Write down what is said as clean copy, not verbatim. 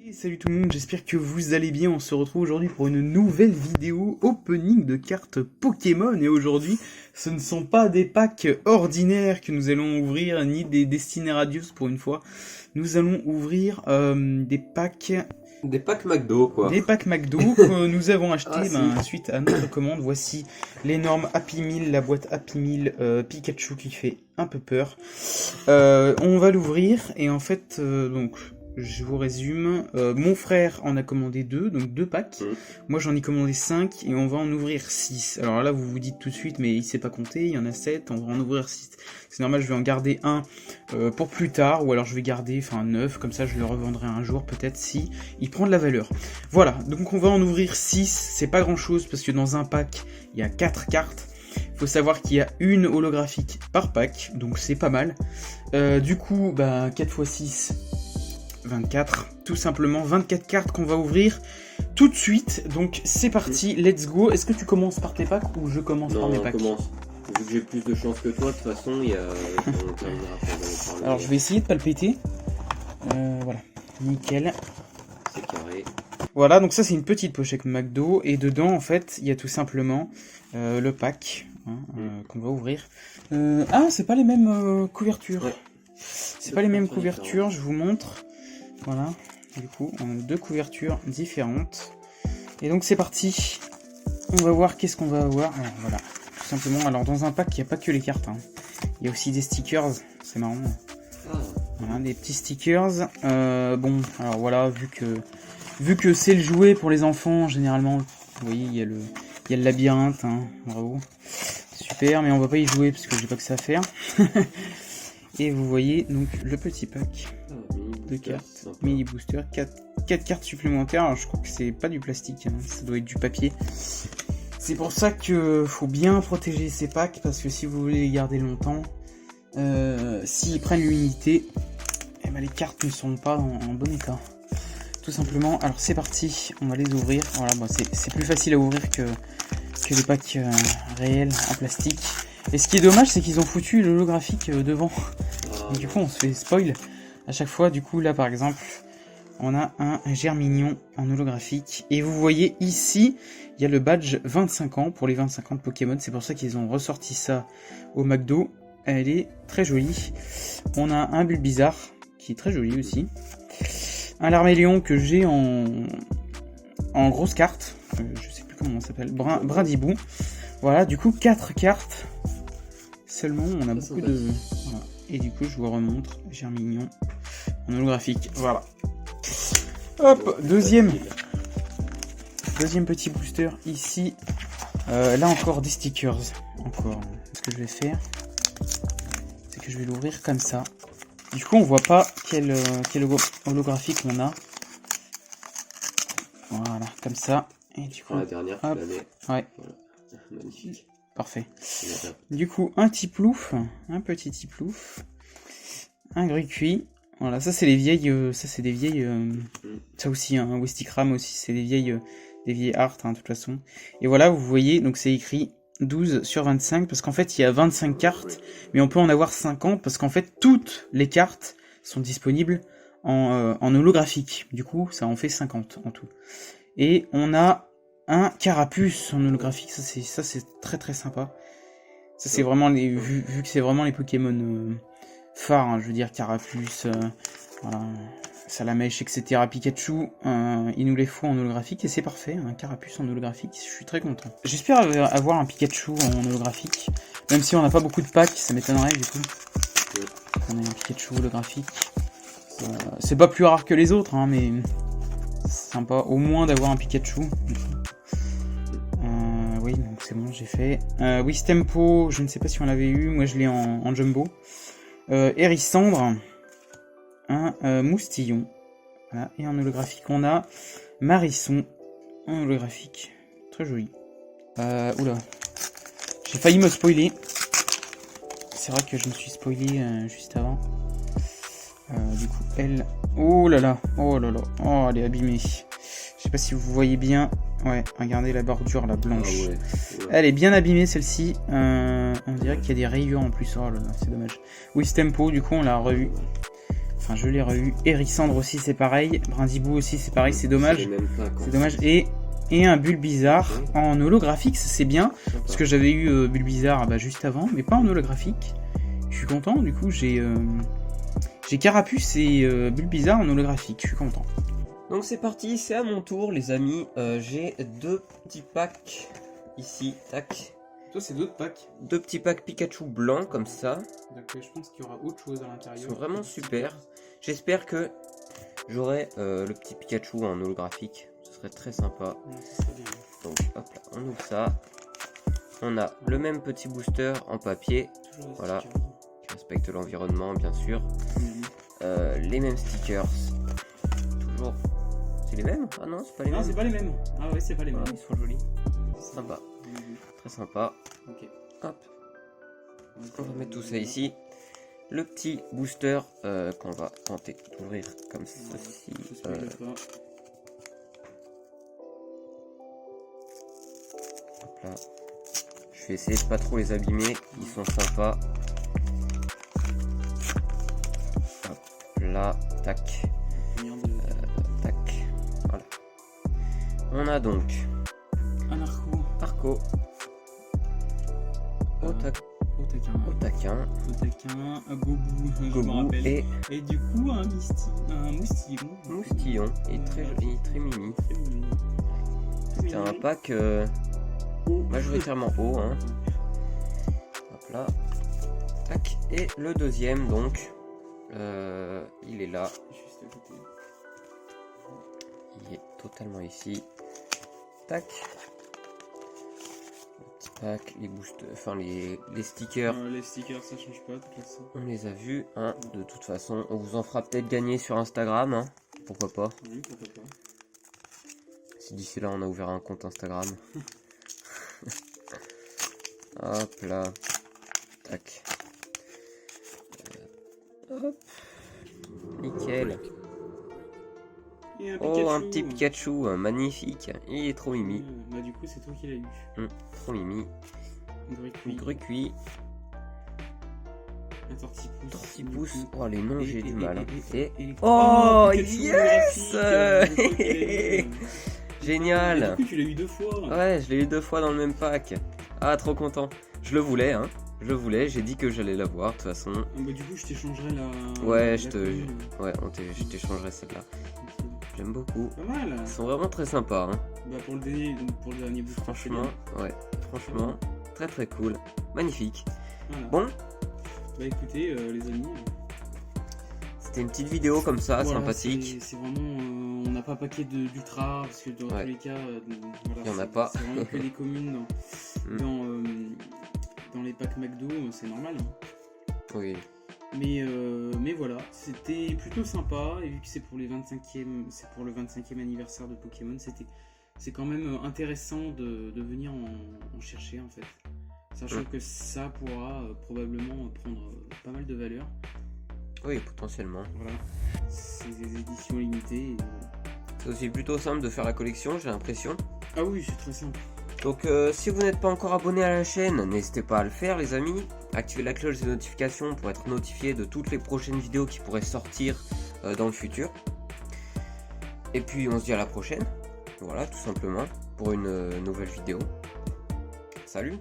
Et salut tout le monde, j'espère que vous allez bien. On se retrouve aujourd'hui pour une nouvelle vidéo opening de cartes Pokémon. Et aujourd'hui, ce ne sont pas des packs ordinaires que nous allons ouvrir, ni des Destiny Radius pour une fois. Nous allons ouvrir des packs... Des packs McDo, quoi. Des packs McDo que nous avons achetés suite à notre commande. Voici l'énorme Happy Meal, la boîte Happy Meal Pikachu qui fait un peu peur. On va l'ouvrir et en fait, donc... Je vous résume, mon frère en a commandé 2, donc 2 packs. Moi j'en ai commandé 5 et on va en ouvrir 6. Alors là vous vous dites tout de suite mais il sait pas compter, il y en a 7, on va en ouvrir 6. C'est normal, je vais en garder un pour plus tard, ou alors je vais garder 9, comme ça je le revendrai un jour peut-être si il prend de la valeur. Voilà, donc on va en ouvrir 6, c'est pas grand chose parce que dans un pack il y a 4 cartes. Il faut savoir qu'il y a une holographique par pack, donc c'est pas mal. Du coup, 4 x 6... 24, tout simplement 24 cartes qu'on va ouvrir tout de suite, donc c'est parti, let's go. Est-ce que tu commences par tes packs ou je commence par mes packs? Commence. Vu que j'ai plus de chance que toi, de toute façon, il y a... Alors je vais essayer de pas le péter. Voilà, nickel. C'est carré. Voilà, donc ça c'est une petite pochette McDo, et dedans en fait, il y a tout simplement le pack qu'on va ouvrir. Ah, c'est pas les mêmes couvertures. Ouais. C'est pas les mêmes couvertures, je vous montre. Voilà, du coup, on a 2 couvertures différentes. Et donc c'est parti. On va voir qu'est-ce qu'on va avoir. Alors, voilà, tout simplement. Alors dans un pack, il n'y a pas que les cartes. Il y a aussi des stickers, c'est marrant. Voilà, des petits stickers. Bon, alors voilà, vu que c'est le jouet pour les enfants, généralement, vous voyez, il y a le labyrinthe. Bravo. Super, mais on va pas y jouer parce que j'ai pas que ça à faire. Et vous voyez donc le petit pack de cartes, mini booster, 4 cartes supplémentaires. Alors je crois que c'est pas du plastique, ça doit être du papier. C'est pour ça que faut bien protéger ces packs, parce que si vous voulez les garder longtemps, s'ils prennent l'humidité, les cartes ne sont pas en bon état. Tout simplement. Alors c'est parti, on va les ouvrir. Voilà, c'est plus facile à ouvrir que les packs réels en plastique. Et ce qui est dommage, c'est qu'ils ont foutu l'holographique devant. Et du coup, on se fait spoil à chaque fois. Du coup, là, par exemple, on a un Germignon en holographique. Et vous voyez ici, il y a le badge 25 ans pour les 25 ans de Pokémon. C'est pour ça qu'ils ont ressorti ça au McDo. Elle est très jolie. On a un Bulbizarre qui est très joli aussi. Un Larméléon que j'ai en grosse carte. Je sais plus comment on s'appelle. Brindibou. Voilà, du coup, 4 cartes. Seulement, on a beaucoup de... Voilà. Et du coup, je vous remontre Germignon en holographique. Voilà. Hop, deuxième petit booster ici. Là encore, des stickers. Encore. Ce que je vais faire, c'est que je vais l'ouvrir comme ça. Du coup, on voit pas quel holographique on a. Voilà, comme ça. Et du coup, la dernière, hop, ouais. Voilà. Magnifique. Parfait. Du coup, un petit tiplouf, un Grucuit. Voilà, ça c'est les vieilles, ça aussi, Westikram aussi, c'est des vieilles art, de toute façon. Et voilà, vous voyez, donc c'est écrit 12 sur 25, parce qu'en fait il y a 25 cartes, mais on peut en avoir 50, parce qu'en fait toutes les cartes sont disponibles en holographique. Du coup, ça en fait 50 en tout. Et on a un Carapuce en holographique, ça c'est très très sympa. Ça c'est vraiment vu que c'est vraiment les Pokémon phares, je veux dire Carapuce, voilà, Salamèche, etc. Pikachu, il nous les faut en holographique et c'est parfait, un Carapuce en holographique, je suis très content. J'espère avoir un Pikachu en holographique, même si on n'a pas beaucoup de packs, ça m'étonnerait du coup. On a un Pikachu holographique. C'est pas plus rare que les autres, mais c'est sympa au moins d'avoir un Pikachu. Oui, donc c'est bon, j'ai fait. Wistempo, je ne sais pas si on l'avait eu, moi je l'ai en jumbo. Hérissandre, un Moustillon. Voilà. Et en holographique, on a Marisson en holographique. Très joli. Oula. J'ai failli me spoiler. C'est vrai que je me suis spoilé juste avant. Du coup, elle... Oh là là. Oh, elle est abîmée. Je sais pas si vous voyez bien. Ouais, regardez la bordure, la blanche. Ouais. Elle est bien abîmée, celle-ci. On dirait qu'il y a des rayures en plus. Oh là là, c'est dommage. Wistempo, du coup, on l'a revu. Enfin, je l'ai eu. Hérissandre aussi, c'est pareil. Brindibou aussi, c'est pareil. C'est dommage. les mêmes packs, en C'est fait. dommage. Et un Bulbizarre en holographique, ça c'est bien. Parce que j'avais eu Bulbizarre juste avant, mais pas en holographique. Je suis content, du coup j'ai Carapuce et Bulbizarre en holographique, je suis content. Donc c'est parti, c'est à mon tour les amis. J'ai 2 petits packs ici, tac. Toi c'est d'autres packs. 2 petits packs Pikachu blancs comme ça. Donc je pense qu'il y aura autre chose à l'intérieur. Ils sont vraiment super. J'espère que j'aurai le petit Pikachu en holographique. Ce serait très sympa. Ouais, ça serait bien. Donc hop là, on ouvre ça. On a le même petit booster en papier. Toujours Voilà. stickers. Qui respecte l'environnement bien sûr. Mhm. Les mêmes stickers. Toujours. C'est les mêmes? Ah non, c'est pas les Non, mêmes. c'est pas les mêmes. Ah ouais, c'est pas les mêmes. Ah, ils sont jolis. C'est Sympa. Mhm. Très sympa. Ok. Hop. On va mettre tout ça ici. Le petit booster qu'on va tenter d'ouvrir comme ceci. Je spoil pas. Hop là. Je vais essayer de pas trop les abîmer. Ils sont sympas. Hop là. Tac. Combien de... Tac. Voilà. On a donc Un Arco. Arco. Otaquin. Un Gobou, je me Gobou rappelle. et Du coup, un Moustillon. Moustillon. Et très joli, très mimi. Très mignon. C'était un pack majoritairement haut. Hein. Hop là. Tac. Et le deuxième donc. Il est là. Juste à côté. Il est totalement ici. Tac. Le petit pack, les boosters, enfin les stickers. Les stickers, ça change pas de toute façon. On les a vus, hein. De toute façon, on vous en fera peut-être gagner sur Instagram, hein. Pourquoi pas. Oui, pourquoi pas. Si d'ici là on a ouvert un compte Instagram. Hop là. Tac. Hop. Nickel. Et un Oh, un Pikachu. petit Pikachu, magnifique. Il est trop mimi. Bah du coup, c'est toi qui l'as eu. Trop mimi. Grucuit. Un Tortipousse. Tortipousse. Oh, les noms, j'ai du mal. Hein. Et... Oh, Oh, Pikachu yes. holographique, Et Génial. du coup, tu l'as eu 2 fois. Ouais, je l'ai eu 2 fois dans le même pack. Ah, trop content. Je le voulais, hein. Je le voulais, j'ai dit que j'allais l'avoir, de toute façon. Bah du coup, je t'échangerai la... Ouais, la commune. Ouais, je t'échangerai celle-là. J'aime beaucoup. Pas mal. Ils sont vraiment très sympas, hein. Bah pour le dernier booster, Franchement, ouais. Franchement, très très cool. Magnifique. Voilà. Bon, Bah écoutez, les amis... c'était une petite vidéo comme ça, voilà, sympathique. c'est vraiment... on n'a pas paquet d'ultra, parce que dans tous les cas... voilà, Il y en a c'est- pas. C'est vraiment que les communes Mm. dans les packs McDo, c'est normal. Hein. Oui. Mais voilà, c'était plutôt sympa, et vu que c'est pour le 25e anniversaire de Pokémon, c'est quand même intéressant de venir en chercher en fait. Sachant que ça pourra probablement prendre pas mal de valeur. Oui, potentiellement. Voilà, c'est des éditions limitées. Et voilà. C'est aussi plutôt simple de faire la collection, j'ai l'impression. Ah oui, c'est très simple. Donc si vous n'êtes pas encore abonné à la chaîne, n'hésitez pas à le faire les amis. Activez la cloche des notifications pour être notifié de toutes les prochaines vidéos qui pourraient sortir dans le futur. Et puis on se dit à la prochaine. Voilà, tout simplement, pour une nouvelle vidéo. Salut!